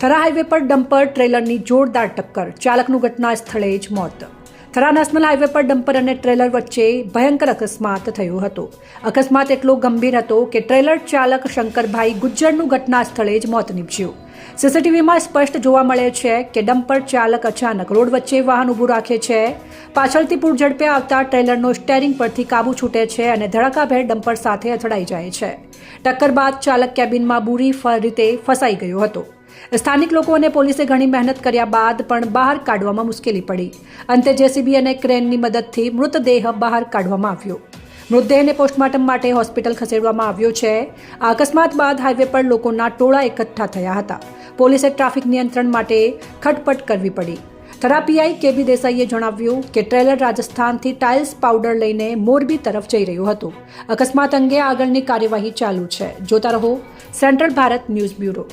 Thara highway પર dumper ટ્રેલરની જોરદાર ટક્કર, ચાલકનું ઘટના સ્થળે જ મોત. થરા નેશનલ હાઈવે પર ડમ્પર અને ટ્રેલર વચ્ચે ભયંકર અકસ્માત થયો હતો. અકસ્માત એટલો ગંભીર હતો કે ટ્રેલર ચાલક શંકરભાઈ ગુજ્જરનું ઘટના સ્થળે જ મોત નીપજ્યું. સીસીટીવીમાં સ્પષ્ટ જોવા મળે છે કે ડમ્પર ચાલક અચાનક રોડ વચ્ચે વાહન ઊભું રાખે છે. પાછળથી પૂર ઝડપે આવતા ટ્રેલરનો સ્ટેરિંગ પરથી કાબુ છૂટે છે અને ધડાકાભેર ડમ્પર સાથે અથડાઈ જાય છે. ટક્કર બાદ ચાલક કેબિનમાં બુરી રીતે ફસાઈ ગયો હતો. સ્થાનિક લોકો અને પોલીસે ઘણી મહેનત કર્યા બાદ પણ બહાર કાઢવામાં મુશ્કેલી પડી. અંતે જેસીબી અને ક્રેનની મદદથી મૃતદેહ બહાર કાઢવામાં આવ્યો. મૃતદેહને પોસ્ટમોર્ટમ માટે હોસ્પિટલ ખસેડવામાં આવ્યો છે. આ અકસ્માત બાદ હાઈવે પર લોકોના ટોળા એકઠા થયા હતા. પોલીસે ટ્રાફિક નિયંત્રણ માટે ખટપટ કરવી પડી. થરા પીઆઈ કેબી દેસાઈએ જણાવ્યું કે ટ્રેલર રાજસ્થાનથી ટાઇલ્સ પાવડર લઈને મોરબી તરફ જઈ રહ્યું હતું. અકસ્માત અંગે આગળની કાર્યવાહી ચાલુ છે. જોતા રહો સેન્ટ્રલ ભારત ન્યૂઝ બ્યુરો.